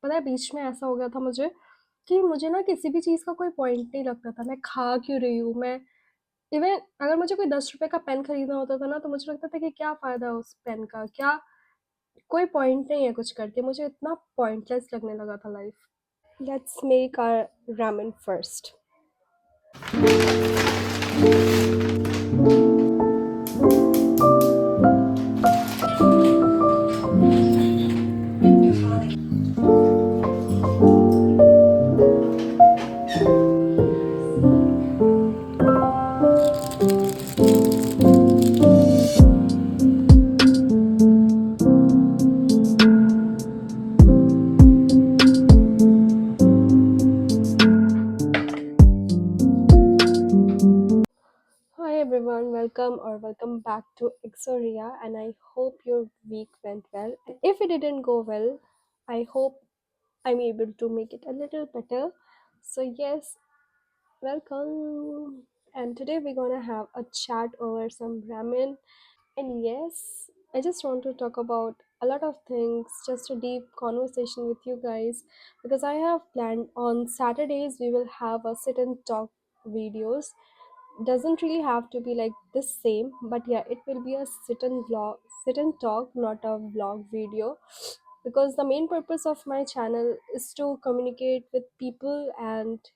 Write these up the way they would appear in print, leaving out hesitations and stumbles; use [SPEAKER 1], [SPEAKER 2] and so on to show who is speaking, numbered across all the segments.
[SPEAKER 1] पता है बीच में ऐसा हो गया था मुझे कि मुझे ना किसी भी चीज़ का कोई पॉइंट नहीं लगता था, मैं खा क्यों रही हूँ? मैं इवन अगर मुझे कोई 10 रुपए का पेन खरीदना होता था ना, तो मुझे लगता था कि क्या फ़ायदा उस पेन का? क्या कोई पॉइंट नहीं है कुछ करके, मुझे इतना पॉइंटलेस लगने लगा था life. Let's make our ramen first. Hi everyone, welcome back to Exoria, and I hope your week went well. If it didn't go well, I hope I'm able to make it a little better. So yes, welcome. And today we're gonna have a chat over some ramen. And yes, I just want to talk about a lot of things, just a deep conversation with you guys, because I have planned on Saturdays we will have a sit and talk videos. Doesn't really have to be like the same, but yeah, it will be a sit and talk, not a vlog video, because the main purpose of my channel is to communicate with people and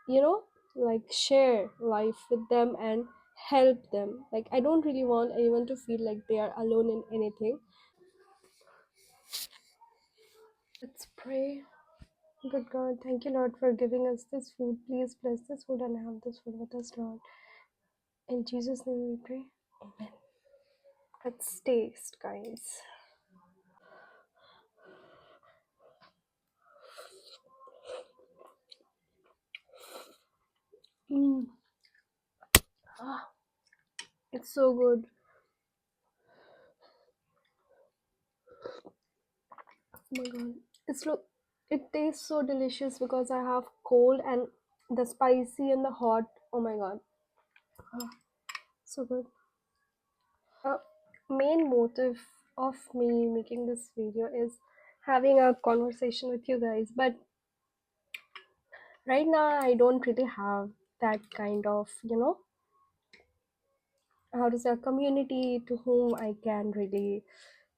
[SPEAKER 1] you know like share life with them and help them. Like, I don't really want anyone to feel like they are alone in anything. Let's pray. Good God, thank you, Lord, for giving us this food. Please bless this food and have this food with us, Lord. In Jesus' name we pray. Amen. Let's taste, guys. Mm. Ah, it's so good. Oh my God, it's look. It tastes so delicious because I have cold and the spicy and the hot. Oh my God, ah, so good. Main motive of me making this video is having a conversation with you guys, but right now I don't really have that kind of how to say a community to whom I can really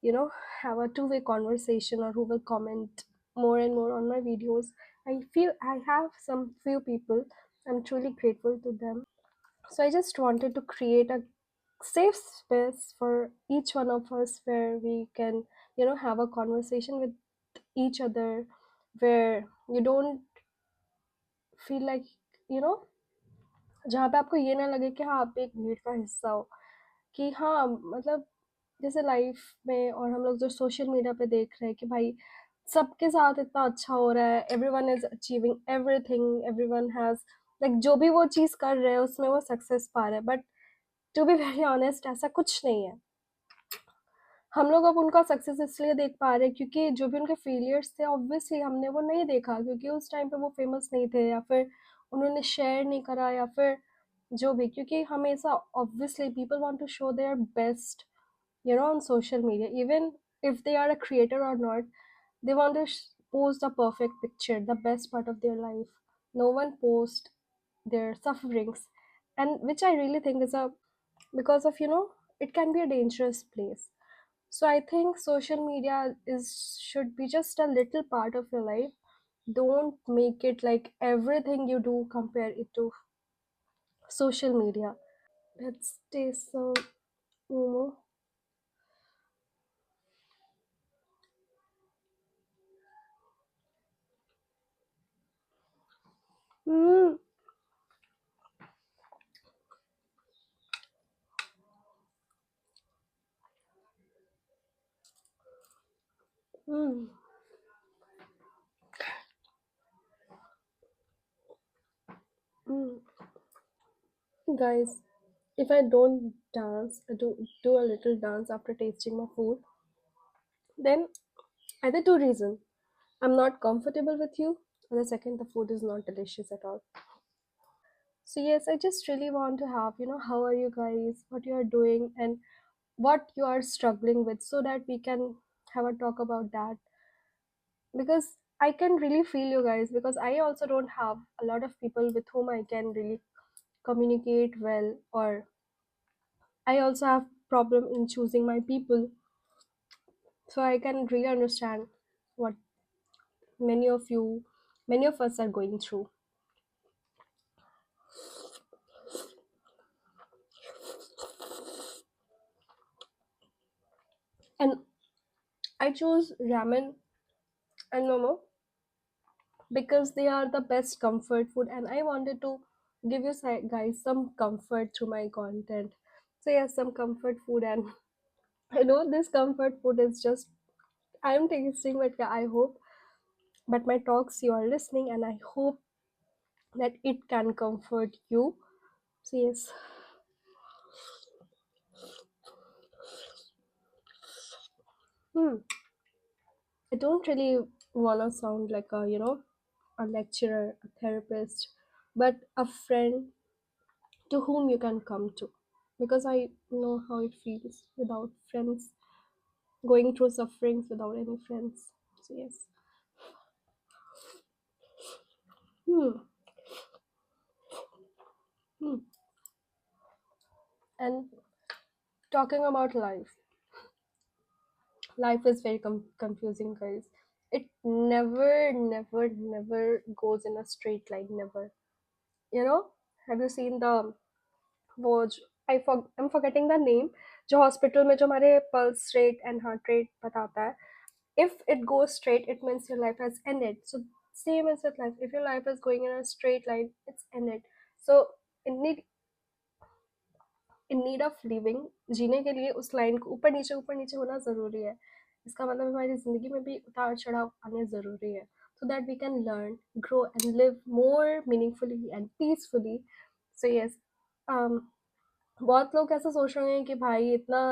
[SPEAKER 1] you know have a two-way conversation, or who will comment more and more on my videos. I feel I have some few people. I'm truly grateful to them. So I just wanted to create a safe space for each one of us where we can have a conversation with each other, where you don't feel like you know जहाँ पे आपको ये ना लगे कि हाँ आप एक भीड़ का हिस्सा हो, कि हाँ मतलब जैसे लाइफ में और हम लोग जो सोशल मीडिया पे देख रहे हैं कि भाई सबके साथ इतना अच्छा हो रहा है, everyone is achieving everything, everyone has like जो भी वो चीज़ कर रहे हैं उसमें वो सक्सेस पा रहे हैं, but to be very honest ऐसा कुछ नहीं है। हम लोग अब उनका सक्सेस इसलिए देख पा रहे हैं क्योंकि जो भी उनके फेलियर्स थे ऑब्वियसली हमने वो नहीं देखा, क्योंकि उस टाइम पे वो फेमस नहीं थे, या फिर उन्होंने शेयर नहीं करा, या फिर जो भी, क्योंकि हमेशा obviously people want to show their best on social media, even if they are a creator or not. They want to post the perfect picture, the best part of their life. No one post their sufferings, and which I really think is a because of it can be a dangerous place. So I think social media is should be just a little part of your life. Don't make it like everything you do, compare it to social media. Let's taste some momo. Mm, mm, mm. Guys, if I don't dance, do a little dance after tasting my food, then either two reasons: I'm not comfortable with you, or the second, the food is not delicious at all. So yes, I just really want to have how are you guys, what you are doing, and what you are struggling with, so that we can have a talk about that. because I can really feel you guys, because I also don't have a lot of people with whom I can really communicate well, or I also have problem in choosing my people. So I can really understand what many of you, many of us are going through. And I chose ramen and momo because they are the best comfort food, and I wanted to give you guys some comfort through my content. So yes, some comfort food. And I know this comfort food is just I'm tasting, but yeah, I hope, but my talks you are listening, and I hope that it can comfort you. So yes. Hmm. I don't really want to sound like a, a lecturer, a therapist, but a friend to whom you can come to. Because I know how it feels without friends, going through sufferings without any friends. So yes. Hmm. Hmm. And talking about life is very confusing, guys. It never goes in a straight line. Never. You know, have you seen the वो I'm forgetting the name, जो hospital में जो हमारे pulse rate and heart rate बताता है. If it goes straight, it means your life has ended. So same as with life, if your life is going in a straight line, it's ended. So in need in need of living, जीने के लिए उस line को ऊपर नीचे होना ज़रूरी है. इसका मतलब हमारी ज़िंदगी में भी उतार चढ़ाव आने ज़रूरी है, so that we can learn, grow and live more meaningfully and peacefully. So yes, बहुत लोग ऐसा सोच रहे हैं कि भाई इतना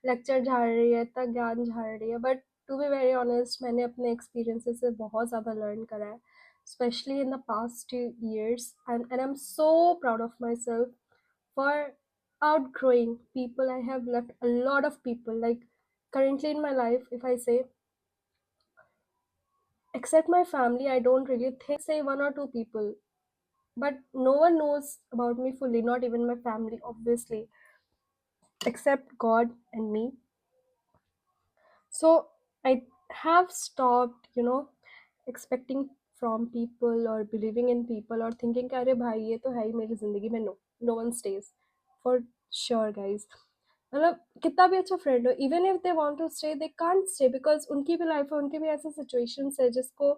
[SPEAKER 1] लेक्चर झाड़ रही है, इतना ज्ञान झाड़ रही है, but to be very honest, मैंने अपने एक्सपीरियंसेस से बहुत ज़्यादा लर्न करा है, specially in the past years, and I am so proud of myself for outgrowing people. I have left a lot of people. Like currently in my life, if I say, except my family, I don't really think say one or two people. But no one knows about me fully, not even my family, obviously, except God and me. So I have stopped, expecting from people or believing in people or thinking कि अरे भाई ये तो है ही मेरी जिंदगी में. No one stays for sure, guys. मतलब कितना भी अच्छा फ्रेंड हो, even if they want to stay, they can't stay, because उनकी भी लाइफ है, उनकी भी ऐसे सिचुएशंस है जिसको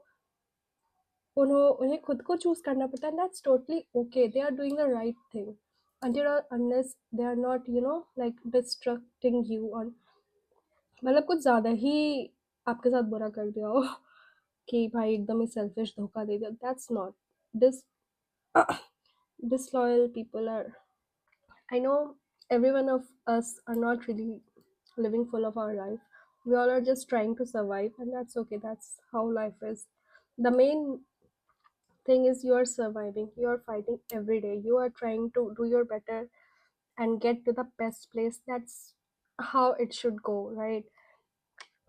[SPEAKER 1] उन्हें खुद को चूज करना पड़ता है. That's totally okay, they are doing the right thing until or unless they are not, like destructing you, or मतलब कुछ ज़्यादा ही आपके साथ बुरा कर दिया हो कि भाई एकदम ही सेल्फिश धोखा दे दिया. That's not this disloyal people are. I know every one of us are not really living full of our life. We all are just trying to survive, and that's okay. That's how life is. The main thing is you are surviving. You are fighting every day. You are trying to do your better and get to the best place. That's how it should go, right?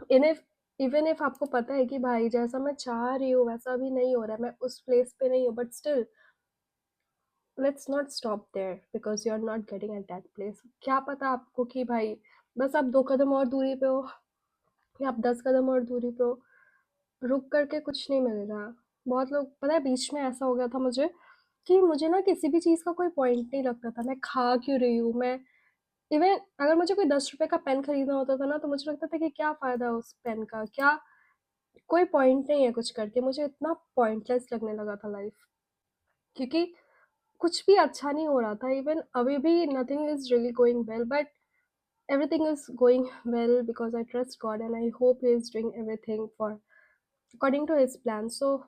[SPEAKER 1] And if even if आपको पता है कि भाई जैसा मैं चाह रही हूँ वैसा भी नहीं हो रहा है, मैं उस प्लेस पे नहीं हूँ, but still let's not stop there because you're not getting at that place. क्या पता आपको कि भाई बस आप 2 कदम और दूरी पे हो, या आप 10 कदम और दूरी पे हो, रुक करके कुछ नहीं मिलेगा. बहुत लोग, पता है बीच में ऐसा हो गया था मुझे कि मुझे ना किसी भी चीज़ का कोई पॉइंट नहीं लगता था. मैं खा क्यों रही हूँ, मैं इवन अगर मुझे कोई 10 रुपए का पेन खरीदना होता था ना, तो मुझे लगता था कि क्या फ़ायदा उस पेन का, क्या कोई पॉइंट नहीं है कुछ करके. मुझे इतना पॉइंटलेस लगने लगा था लाइफ, क्योंकि कुछ भी अच्छा नहीं हो रहा था. इवन अभी भी nothing is really going well, but everything is going well because I trust God and I hope He is doing everything for according to His plan. So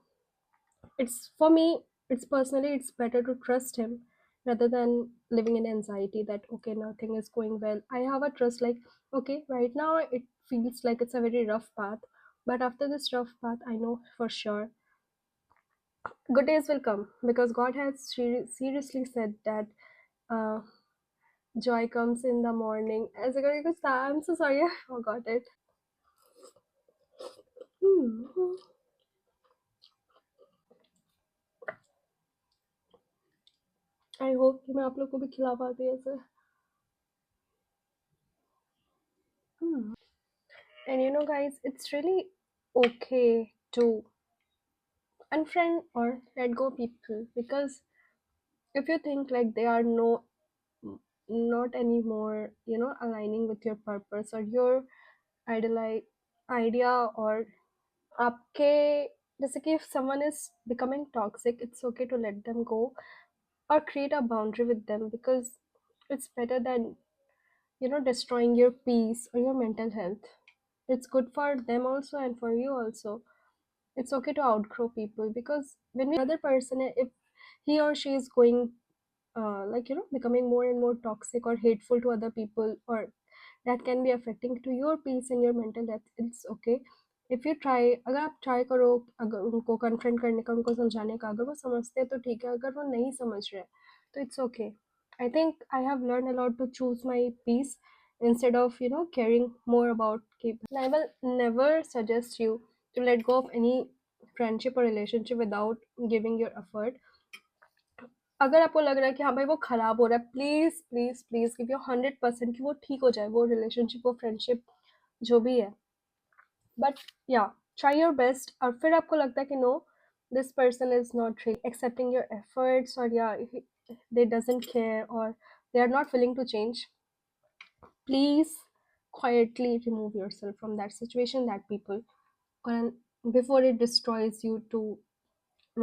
[SPEAKER 1] it's for me, it's personally, it's better to trust Him rather than living in anxiety that okay, nothing is going well. I have a trust like okay, right now it feels like it's a very rough path, but after this rough path, I know for sure good days will come because God has seriously said that uh, joy comes in the morning. As a good, I'm so sorry, I forgot it. Hmm. I hope कि मैं आप लोग को भी खिला पाती ऐसे. And you know, guys, it's really okay to unfriend or let go people, because if you think like they are not anymore, aligning with your purpose or your idealize idea, or आपके जैसे कि if someone is becoming toxic, it's okay to let them go or create a boundary with them, because it's better than destroying your peace or your mental health. It's good for them also and for you also. It's okay to outgrow people, because when we other person, if he or she is going becoming more and more toxic or hateful to other people, or that can be affecting to your peace and your mental health, it's okay. if you try अगर आप try करो, अगर उनको confront करने का, उनको समझाने का, अगर वो समझते हैं तो ठीक है, अगर वो नहीं समझ रहे तो it's okay. I think I have learn a lot to choose my peace instead of caring more about people. I will never suggest you to let go of any friendship or relationship without giving your effort. अगर आपको लग रहा है कि हाँ भाई वो खराब हो रहा है, please please please give your 100% कि वो ठीक हो जाए, वो रिलेशनशिप, वो फ्रेंडशिप, जो भी है. बट या, ट्राई योर बेस्ट. और फिर आपको लगता है कि no, this person is not really accepting your efforts, और या दे डजंट केयर, और they are not willing to change, please quietly remove yourself from that situation, that people, and before it destroys you to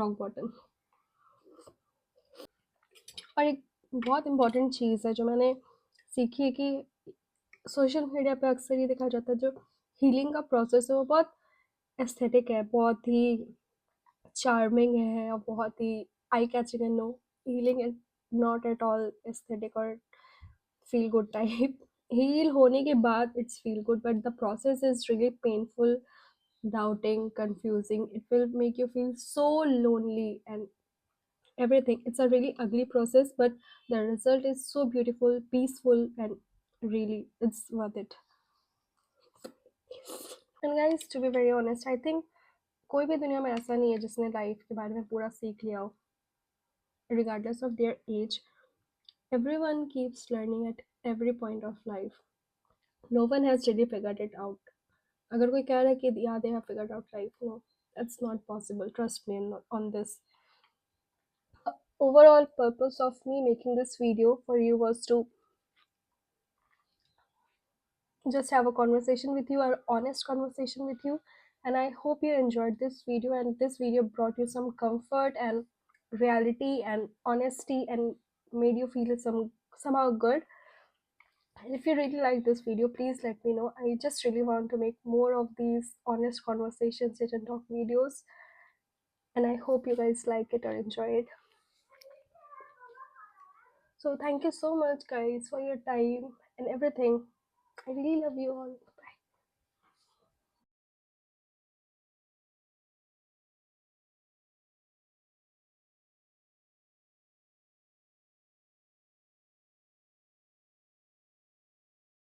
[SPEAKER 1] rock bottom. और एक बहुत important चीज़ है जो मैंने सीखी है कि सोशल मीडिया पे अक्सर ये देखा जाता है, जो हीलिंग का प्रोसेस है वो बहुत एस्थेटिक है, बहुत ही चार्मिंग है, और बहुत ही आई कैचिंग है. No, healing is not at all aesthetic और फील गुड टाइप. हील होने के बाद it's feel good, but the process is really painful, doubting, confusing. It will make you feel so lonely and everything. It's a really ugly process, but the result is so beautiful, peaceful, and really it's worth it. And guys, to be very honest, I think कोई भी दुनिया में ऐसा नहीं है जिसने life के बारे में पूरा सीख लिया हो, regardless of their age. Everyone keeps learning at every point of life. No one has really figured it out. अगर कोई कह रहा है कि yeah, they have figured out life, no, that's not possible. Trust me on this. Overall purpose of me making this video for you was to just have a conversation with you, an honest conversation with you. And I hope you enjoyed this video, and this video brought you some comfort and reality and honesty, and made you feel somehow good. And if you really like this video, please let me know. I just really want to make more of these honest conversations, sit and talk videos, and I hope you guys like it or enjoy it. So thank you so much guys for your time and everything. I really love you all.